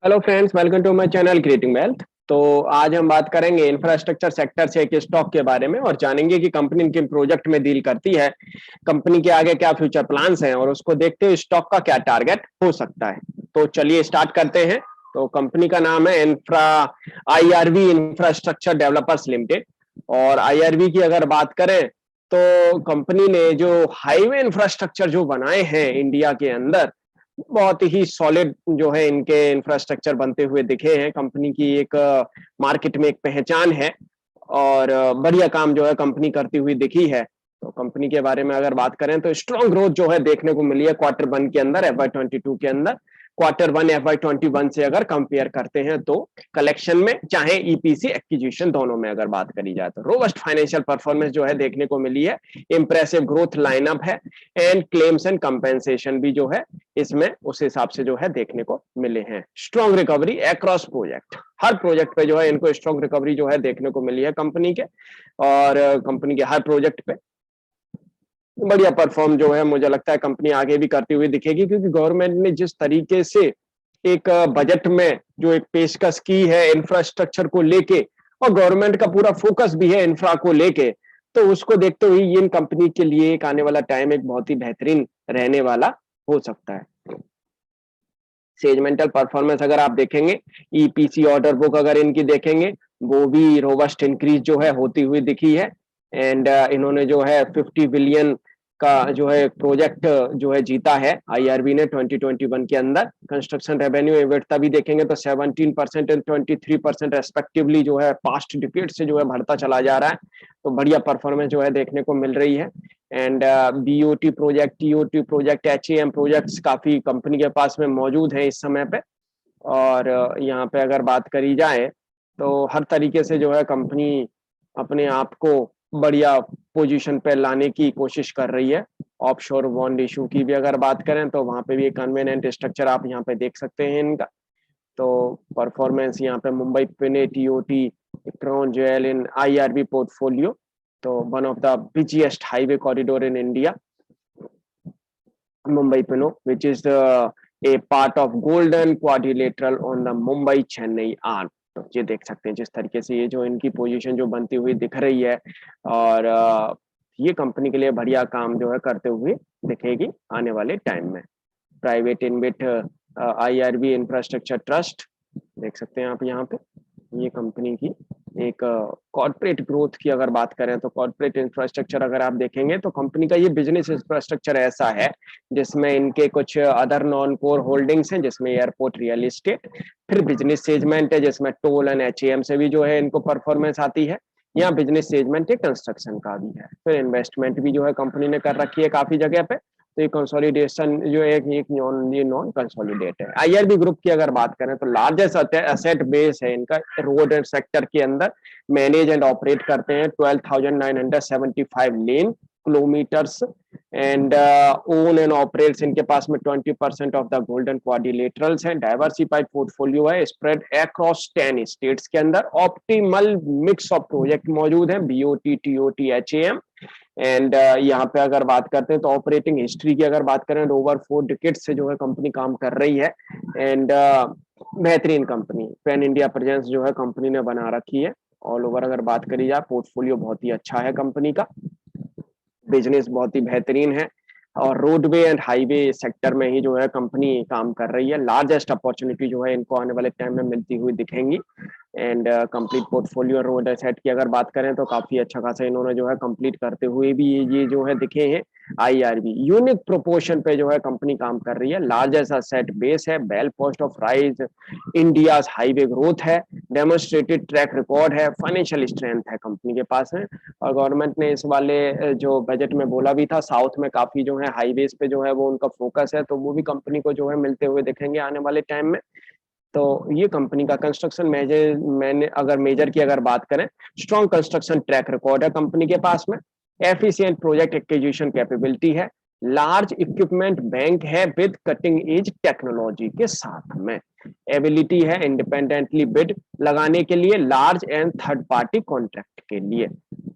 Hello friends, welcome to my channel Creating Wealth. तो आज हम बात करेंगे इंफ्रास्ट्रक्चर सेक्टर से एक स्टॉक के बारे में और जानेंगे कि कंपनी किन प्रोजेक्ट में डील करती है, कंपनी के आगे क्या फ्यूचर प्लान्स हैं और उसको देखते हुए स्टॉक का क्या टारगेट हो सकता है। तो चलिए स्टार्ट करते हैं। तो कंपनी का नाम है आईआरवी इंफ्रास्ट्रक्चर डेवलपर्स लिमिटेड। और आईआरवी की अगर बात करें तो कंपनी ने जो हाईवे इंफ्रास्ट्रक्चर जो बनाए हैं इंडिया के अंदर, बहुत ही सॉलिड जो है इनके इंफ्रास्ट्रक्चर बनते हुए दिखे हैं। कंपनी की एक मार्केट में एक पहचान है और बढ़िया काम जो है कंपनी करती हुई दिखी है। तो कंपनी के बारे में अगर बात करें तो स्ट्रॉन्ग ग्रोथ जो है देखने को मिली है क्वार्टर वन के अंदर, FY22 के अंदर। क्वार्टर वन FY21 से अगर कंपेयर करते हैं तो कलेक्शन में चाहे ईपीसी एक्विजिशन दोनों में अगर बात करी जाए तो रोबस्ट फाइनेंशियल परफॉर्मेंस जो है देखने को मिली है। इंप्रेसिव ग्रोथ लाइनअप है एंड क्लेम्स एंड कंपेंसेशन भी जो है इसमें उस हिसाब से जो है देखने को मिले हैं। स्ट्रॉन्ग रिकवरी अक्रॉस प्रोजेक्ट, हर प्रोजेक्ट पे जो है इनको स्ट्रॉन्ग रिकवरी जो है देखने को मिली है कंपनी के। और कंपनी के हर प्रोजेक्ट पे बढ़िया परफॉर्म जो है मुझे लगता है कंपनी आगे भी करती हुई दिखेगी, क्योंकि गवर्नमेंट ने जिस तरीके से एक बजट में जो एक पेशकश की है इंफ्रास्ट्रक्चर को लेके, और गवर्नमेंट का पूरा फोकस भी है इंफ्रा को लेके, तो उसको देखते हुए इन कंपनी के लिए एक आने वाला टाइम एक बहुत ही बेहतरीन रहने वाला हो सकता है। सेगमेंटल परफॉर्मेंस अगर आप देखेंगे, ईपीसी ऑर्डर बुक अगर इनकी देखेंगे, वो भी रोबस्ट इंक्रीज जो है होती हुई दिखी है। एंड इन्होंने जो है 50 बिलियन का जो है प्रोजेक्ट जो है जीता है आईआरबी ने 2021 के अंदर। कंस्ट्रक्शन रेवेन्यू एबिटडा भी देखेंगे तो 17% एंड 23% रेस्पेक्टिवली जो है पास्ट डिकेड से जो है बढ़ता चला जा रहा है। तो बढ़िया परफॉर्मेंस जो है देखने को मिल रही है। And BOT project, TOT project, HAM projects काफी कंपनी के पास में मौजूद हैं इस समय पे। और यहाँ पे अगर बात करी जाए तो हर तरीके से जो है कंपनी अपने आप को बढ़िया पोजीशन पे लाने की कोशिश कर रही है। ऑफशोर बॉन्ड इशू की भी अगर बात करें तो वहां पे भी एक कन्वीनियंट स्ट्रक्चर आप यहाँ पे देख सकते हैं इनका। तो परफॉर्मेंस यहाँ पे Mumbai Pune TOT crown jewel in IRB portfolio, तो one of the biggest highway corridor in India, Mumbai Pune, which is a part of golden quadrilateral on the Mumbai Chennai arc। तो ये देख सकते हैं जिस तरीके से ये जो इनकी पोजीशन जो बनती हुई दिख रही है। और ये कंपनी के लिए बढ़िया काम जो है करते हुए दिखेगी आने वाले टाइम में। Private invade IRB infrastructure trust देख सकते हैं आप यहाँ पे। ये कंपनी की एक कॉर्पोरेट ग्रोथ की अगर बात करें तो कॉर्पोरेट इंफ्रास्ट्रक्चर अगर आप देखेंगे तो कंपनी का ये बिजनेस इंफ्रास्ट्रक्चर ऐसा है जिसमें इनके कुछ अदर नॉन कोर होल्डिंग्स हैं, जिसमें एयरपोर्ट, रियल एस्टेट, फिर बिजनेस सेगमेंट है जिसमें टोल एंड एचएएम से भी जो है इनको परफॉर्मेंस आती है। यहाँ बिजनेस सेगमेंट है, कंस्ट्रक्शन का भी है, फिर इन्वेस्टमेंट भी जो है कंपनी ने कर रखी है काफी जगह पे। तो ये कंसोलिडेशन जो एक नॉन कंसोलिडेट है। आईआरबी ग्रुप की अगर बात करें तो लार्जेस्ट एसेट बेस है इनका रोड एंड सेक्टर के अंदर। मैनेज एंड ऑपरेट करते हैं 12,975 lane kilometres. And own and operates इनके पास में 20% ऑफ द गोल्डन क्वाड्रिलेटरल्स हैं। डाइवर्सिफाइड पोर्टफोलियो है, स्प्रेड अक्रॉस 10 स्टेट्स के अंदर। ऑप्टिमल मिक्स ऑफ प्रोजेक्ट मौजूद है, बीओटी, टीओटी, एचएएम। एंड यहाँ पे अगर बात करते हैं तो ऑपरेटिंग हिस्ट्री की अगर बात करें तो ओवर 4 डिकेड्स से जो है कंपनी काम कर रही है। एंड बेहतरीन कंपनी, पैन इंडिया प्रेजेंस जो है कंपनी ने बना रखी है। ऑल ओवर अगर बात करी जाए पोर्टफोलियो बहुत ही अच्छा है कंपनी का, बिजनेस बहुत ही बेहतरीन है। और रोडवे एंड हाईवे सेक्टर में ही जो है कंपनी काम कर रही है। लार्जेस्ट अपॉर्चुनिटी जो है इनको आने वाले टाइम में मिलती हुई दिखेंगी। And complete portfolio road asset की अगर बात करें तो काफी अच्छा खासा इन्होंने जो है कंप्लीट करते हुए भी ये जो है दिखे हैं। आईआरबी यूनिक प्रोपोर्शन पे जो है कंपनी काम कर रही है। लार्जेस्ट एसेट बेस है, well post of rise, India highway growth है, डेमोन्स्ट्रेटेड ट्रैक रिकॉर्ड है, फाइनेंशियल स्ट्रेंथ है कंपनी के पास है। और गवर्नमेंट ने इस वाले जो बजट में बोला भी था, साउथ में काफी जो है हाईवेज पे जो है वो उनका फोकस है, तो वो भी कंपनी को जो है मिलते हुए दिखेंगे आने वाले टाइम में। तो ये कंपनी का कंस्ट्रक्शन मेजर मैंने अगर मेजर की अगर बात करें, स्ट्रॉन्ग कंस्ट्रक्शन ट्रैक रिकॉर्ड है कंपनी के पास में। एफिशिएंट प्रोजेक्ट एक्विजिशन कैपेबिलिटी है। लार्ज इक्विपमेंट बैंक है विद कटिंग एज टेक्नोलॉजी के साथ में। एबिलिटी है इंडिपेंडेंटली बिड लगाने के लिए, large and third party contract के लिए।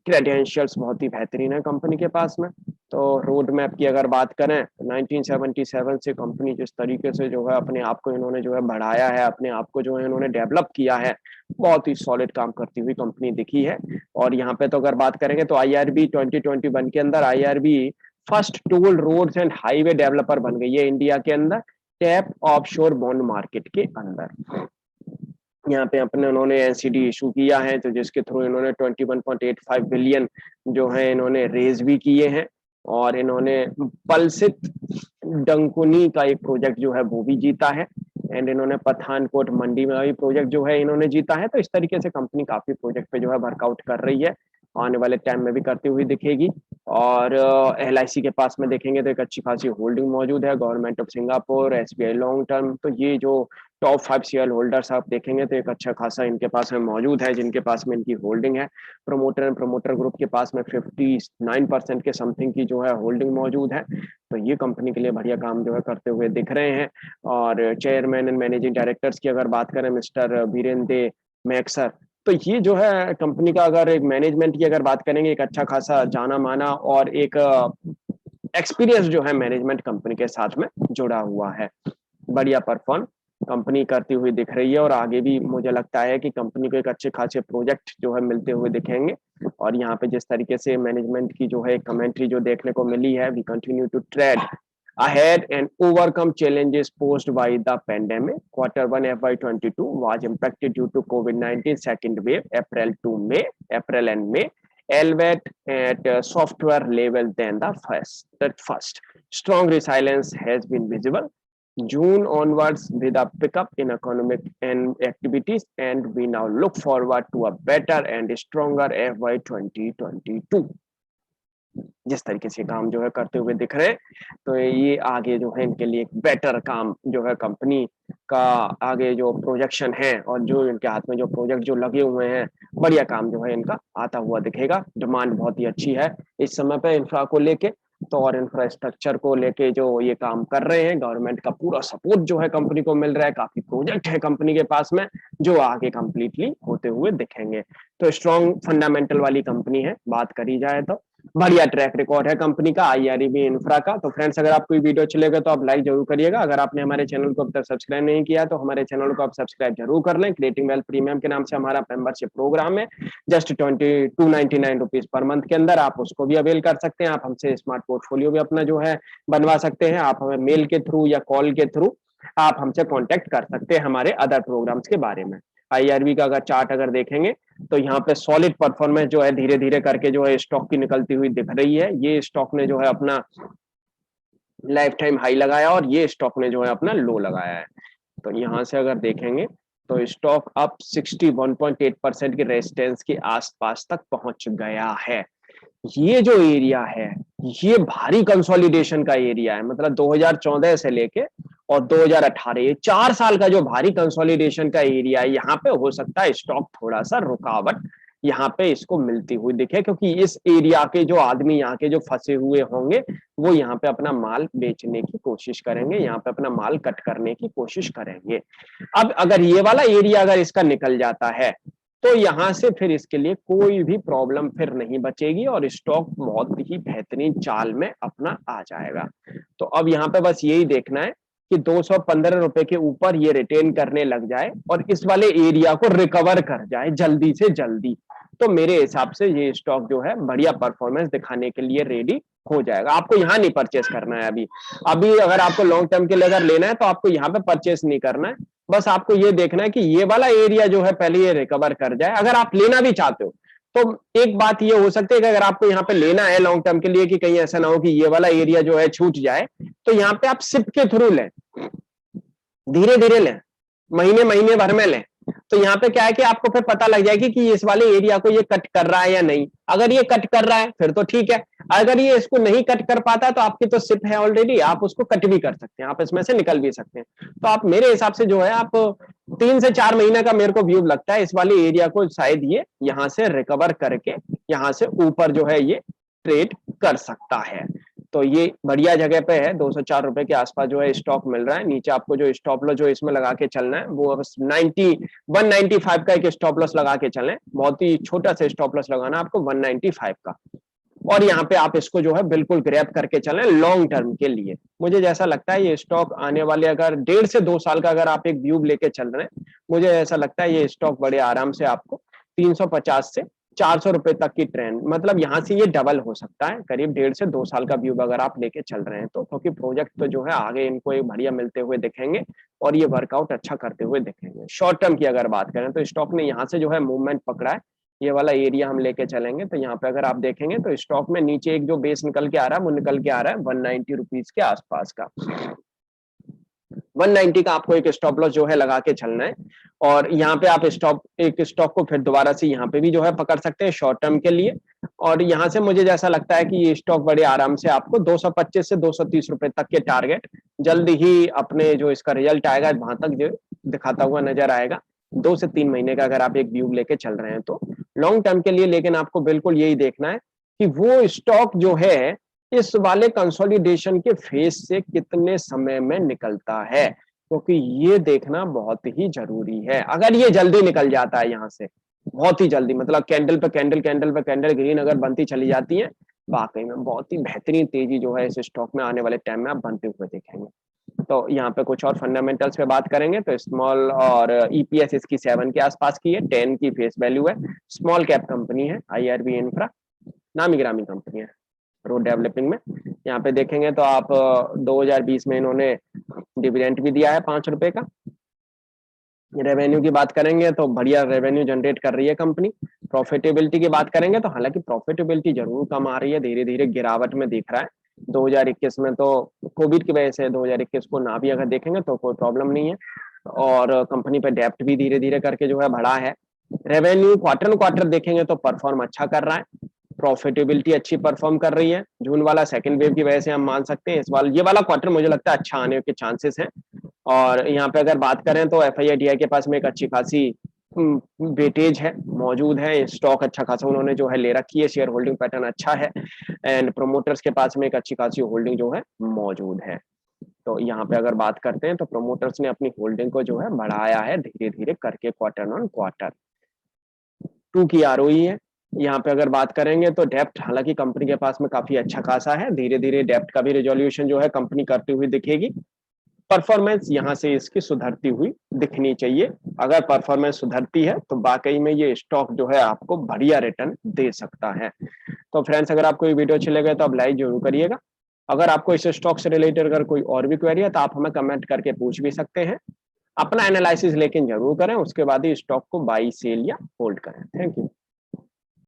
क्रेडेंशियल्स बहुत ही बेहतरीन है कंपनी के पास में। तो रोड मैप की अगर बात करें तो 1977 से कंपनी जिस तरीके से जो है अपने आप को इन्होंने जो है बढ़ाया है, अपने आप को जो है इन्होंने डेवलप किया है, बहुत ही सॉलिड काम करती हुई कंपनी दिखी है। और यहाँ पे तो अगर बात करेंगे तो आईआरबी 2021 के अंदर IRB first toll roads and highway developer बन गई है इंडिया के अंदर, टैप ऑफशोर बॉन्ड मार्केट के अंदर। यहाँ पे अपने उन्होंने एनसीडी इशू किया है, तो जिसके थ्रू इन्होंने 21.85 बिलियन जो है इन्होंने रेज भी किए हैं। और इन्होंने पलसित डंकुनी का एक प्रोजेक्ट जो है वो भी जीता है, एंड इन्होंने पठानकोट मंडी में भी प्रोजेक्ट जो है इन्होंने जीता है। तो इस तरीके से कंपनी काफी प्रोजेक्ट पे जो है वर्कआउट कर रही है, आने वाले टाइम में भी करती हुई दिखेगी। और एलआईसी के पास में देखेंगे तो एक अच्छी खासी होल्डिंग मौजूद है, government of Singapore, SBI long term. तो ये जो टॉप 5 शेयर होल्डर्स आप देखेंगे तो एक अच्छा खासा इनके पास में मौजूद है, जिनके पास में इनकी होल्डिंग है। प्रमोटर एंड प्रमोटर ग्रुप के पास में 59% के समथिंग की जो है होल्डिंग मौजूद है। तो ये कंपनी के लिए बढ़िया काम जो है करते हुए दिख रहे हैं। और चेयरमैन एंड मैनेजिंग डायरेक्टर्स की अगर बात करें मिस्टर वीरेंद्र मैक्सर, तो ये जो है कंपनी का अगर एक मैनेजमेंट की अगर बात करेंगे, एक अच्छा खासा जाना माना और एक एक्सपीरियंस जो है मैनेजमेंट कंपनी के साथ में जुड़ा हुआ है। बढ़िया परफॉर्म कंपनी करती हुई दिख रही है, और आगे भी मुझे लगता है कि कंपनी को एक अच्छे खासे प्रोजेक्ट जो है मिलते हुए दिखेंगे। और यहाँ पे जिस तरीके से मैनेजमेंट की जो है कमेंट्री जो देखने को मिली है, we continue to trade ahead and overcome challenges posed by the pandemic. Quarter 1 FY22 was impacted due to COVID-19 second wave, April and May, elevated at software level than the first. Strong resilience has been visible June onwards with a pickup in economic and activities, and we now look forward to a better and stronger FY 2022। जिस तरीके से काम जो है करते हुए दिख रहे हैं, तो ये आगे जो है इनके लिए एक बेटर काम जो है कंपनी का आगे जो प्रोजेक्शन है, और जो इनके हाथ में जो प्रोजेक्ट जो लगे हुए हैं, बढ़िया काम जो है इनका आता हुआ दिखेगा। डिमांड बहुत ही अच्छी है इस समय पे इंफ्रा को लेके, तो और इंफ्रास्ट्रक्चर को लेके जो ये काम कर रहे हैं, गवर्नमेंट का पूरा सपोर्ट जो है कंपनी को मिल रहा है। काफी प्रोजेक्ट है कंपनी के पास में जो आगे कंप्लीटली होते हुए दिखेंगे। तो स्ट्रॉन्ग फंडामेंटल वाली कंपनी है, बात करी जाए तो बढ़िया ट्रैक रिकॉर्ड है कंपनी का आईआरबी इंफ्रा का। तो फ्रेंड्स, अगर आपको वीडियो अच्छी लगे तो आप लाइक जरूर करिएगा। अगर आपने हमारे चैनल को अब तक सब्सक्राइब नहीं किया तो हमारे चैनल को आप सब्सक्राइब जरूर कर लें। क्रिएटिंग वेल्थ प्रीमियम के नाम से हमारा मेंबरशिप प्रोग्राम है, जस्ट 2299 रुपीज पर मंथ के अंदर आप उसको भी अवेल कर सकते हैं। आप हमसे स्मार्ट पोर्टफोलियो भी अपना जो है बनवा सकते हैं। आप हमें मेल के थ्रू या कॉल के थ्रू आप हमसे कॉन्टेक्ट कर सकते हैं हमारे अदर प्रोग्राम्स के बारे में। आईआरबी का अगर चार्ट अगर देखेंगे तो यहाँ पे सॉलिड परफॉर्मेंस जो है धीरे धीरे करके जो है स्टॉक की निकलती हुई दिख रही है। ये स्टॉक ने जो है अपना लाइफ टाइम हाई लगाया, और ये स्टॉक ने जो है अपना लो लगाया है। तो यहाँ से अगर देखेंगे तो स्टॉक अप 61.8% की रेजिस्टेंस के आसपास तक पहुंच गया है। ये जो एरिया है ये भारी कंसोलिडेशन का एरिया है, मतलब 2014 से लेके और 2018 ये 4 साल का जो भारी कंसोलिडेशन का एरिया है, यहाँ पे हो सकता है स्टॉक थोड़ा सा रुकावट यहाँ पे इसको मिलती हुई दिखे, क्योंकि इस एरिया के जो आदमी यहाँ के जो फंसे हुए होंगे वो यहाँ पे अपना माल बेचने की कोशिश करेंगे, यहाँ पे अपना माल कट करने की कोशिश करेंगे। अब अगर ये वाला एरिया अगर इसका निकल जाता है तो यहाँ से फिर इसके लिए कोई भी प्रॉब्लम फिर नहीं बचेगी, और स्टॉक बहुत ही बेहतरीन चाल में अपना आ जाएगा। तो अब यहाँ पे बस यही देखना है कि 215 रुपए के ऊपर ये रिटेन करने लग जाए और इस वाले एरिया को रिकवर कर जाए जल्दी से जल्दी, तो मेरे हिसाब से ये स्टॉक जो है बढ़िया परफॉर्मेंस दिखाने के लिए रेडी हो जाएगा। आपको यहाँ नहीं परचेस करना है अभी अभी अगर आपको लॉन्ग टर्म के लिए अगर लेना है तो आपको यहाँ पे परचेस नहीं करना है। बस आपको ये देखना है कि ये वाला एरिया जो है पहले ये रिकवर कर जाए। अगर आप लेना भी चाहते हो तो एक बात ये हो सकती है कि अगर आपको यहाँ पे लेना है लॉन्ग टर्म के लिए कि कहीं ऐसा ना हो कि ये वाला एरिया जो है छूट जाए, तो यहाँ पे आप सिप के थ्रू लें, धीरे धीरे लें, महीने महीने भर में लें। तो यहाँ पे क्या है कि आपको फिर पता लग जाएगी कि इस वाले एरिया को ये कट कर रहा है या नहीं। अगर ये कट कर रहा है फिर तो ठीक है, अगर ये इसको नहीं कट कर पाता तो आपकी तो सिप है ऑलरेडी, आप उसको कट भी कर सकते हैं, आप इसमें से निकल भी सकते हैं। तो आप मेरे हिसाब से जो है आप 3 से 4 महीने का मेरे को व्यू लगता है इस वाले एरिया को शायद ये यहाँ से रिकवर करके यहाँ से ऊपर जो है ये ट्रेड कर सकता है। तो ये बढ़िया जगह पे है, 204 रुपए के आसपास जो है स्टॉक मिल रहा है। नीचे आपको जो स्टॉप लॉस जो इसमें लगा के चलना है वो 195 का एक स्टॉप लॉस लगा के चलें, बहुत ही छोटा सा स्टॉप लॉस लगाना आपको 195 का। और यहाँ पे आप इसको जो है बिल्कुल ग्रैब करके चलें लॉन्ग टर्म के लिए। मुझे जैसा लगता है ये स्टॉक आने वाले अगर 1.5 से 2 साल का अगर आप एक व्यू लेके चल रहे हैं, मुझे ऐसा लगता है ये स्टॉक बड़े आराम से आपको 350 से 400 रुपए तक की ट्रेंड, मतलब यहाँ से ये डबल हो सकता है करीब 1.5 से 2 साल का व्यू अगर आप लेके चल रहे हैं तो, क्योंकि प्रोजेक्ट तो जो है आगे इनको एक बढ़िया मिलते हुए दिखेंगे और ये वर्कआउट अच्छा करते हुए दिखेंगे। शॉर्ट टर्म की अगर बात करें तो स्टॉक ने यहाँ से जो है मूवमेंट पकड़ा है, ये वाला एरिया हम लेके चलेंगे तो यहाँ पे अगर आप देखेंगे तो स्टॉक में नीचे एक जो बेस निकल के आ रहा है वो निकल के आ रहा है 190 रुपीज के आसपास का। 190 का आपको एक स्टॉप लॉस जो है लगा के चलना है और यहाँ पे आप एक स्टॉक को फिर दोबारा से यहाँ पे भी जो है पकड़ सकते हैं शॉर्ट टर्म के लिए। और यहाँ से मुझे जैसा लगता है कि ये स्टॉक बड़े आराम से आपको 225 से 230 रुपए तक के टारगेट जल्द ही अपने जो इसका रिजल्ट आएगा वहां तक जो दिखाता हुआ नजर आएगा। 2 से 3 महीने का अगर आप एक व्यू लेके चल रहे हैं तो लॉन्ग टर्म के लिए, लेकिन आपको बिल्कुल यही देखना है कि वो स्टॉक जो है इस वाले कंसोलिडेशन के फेज से कितने समय में निकलता है, क्योंकि ये देखना बहुत ही जरूरी है। अगर ये जल्दी निकल जाता है यहाँ से बहुत ही जल्दी, मतलब कैंडल पे कैंडल, कैंडल पे कैंडल ग्रीन अगर बनती चली जाती है, वाकई में बहुत ही बेहतरीन तेजी जो है इस स्टॉक में आने वाले टाइम में आप बनते हुए देखेंगे। तो यहाँ पे कुछ और फंडामेंटल्स पे बात करेंगे तो स्मॉल और ईपीएस इसकी 7 के आसपास की है, 10 की फेस वैल्यू है, स्मॉल कैप कंपनी है, आईआरबी इंफ्रा नामी गिरामी कंपनी है रोड डेवलपिंग में। यहाँ पे देखेंगे तो आप 2020 में इन्होंने डिविडेंड भी दिया है 5 रुपए का। रेवेन्यू की बात करेंगे तो बढ़िया रेवेन्यू जनरेट कर रही है कंपनी। प्रॉफिटेबिलिटी की बात करेंगे तो हालांकि प्रॉफिटेबिलिटी जरूर कम आ रही है, धीरे धीरे गिरावट में दिख रहा है। 2021 में तो कोविड की वजह से 2021 को ना भी अगर देखेंगे तो कोई प्रॉब्लम नहीं है और कंपनी पे डेप्ट भी धीरे धीरे करके जो है बढ़ा है। रेवेन्यू क्वार्टर क्वार्टर देखेंगे तो परफॉर्म अच्छा कर रहा है, प्रॉफिटेबिलिटी अच्छी परफॉर्म कर रही है। जून वाला सेकंड वेव की वजह से हम मान सकते हैं इस वाला ये वाला क्वार्टर मुझे लगता है अच्छा आने के चांसेस हैं। और यहाँ पे अगर बात करें तो एफआईआईडीआई के पास में एक अच्छी खासी वेटेज है, मौजूद है, स्टॉक अच्छा खासा उन्होंने जो है ले रखी है, शेयर होल्डिंग पैटर्न अच्छा है एंड प्रोमोटर्स के पास में एक अच्छी खासी होल्डिंग जो है मौजूद है। तो यहाँ पे अगर बात करते हैं तो प्रोमोटर्स ने अपनी होल्डिंग को जो है बढ़ाया है धीरे धीरे करके क्वार्टर ऑन क्वार्टर। 2 की आरओई है। यहाँ पे अगर बात करेंगे तो डेप्ट हालांकि कंपनी के पास में काफी अच्छा खासा है, धीरे धीरे डेप्ट का भी रिजोल्यूशन जो है कंपनी करती हुई दिखेगी। परफॉर्मेंस यहाँ से इसकी सुधरती हुई दिखनी चाहिए। अगर परफॉर्मेंस सुधरती है तो वाकई में ये स्टॉक जो है आपको बढ़िया रिटर्न दे सकता है। तो फ्रेंड्स अगर आपको ये वीडियो अच्छी लगे तो आप लाइक जरूर करिएगा। अगर आपको इस स्टॉक से रिलेटेड अगर कोई और भी क्वेरी है तो आप हमें कमेंट करके पूछ भी सकते हैं। अपना एनालिसिस लेकिन जरूर करें, उसके बाद ही स्टॉक को बाई सेल या होल्ड करें। Thank you.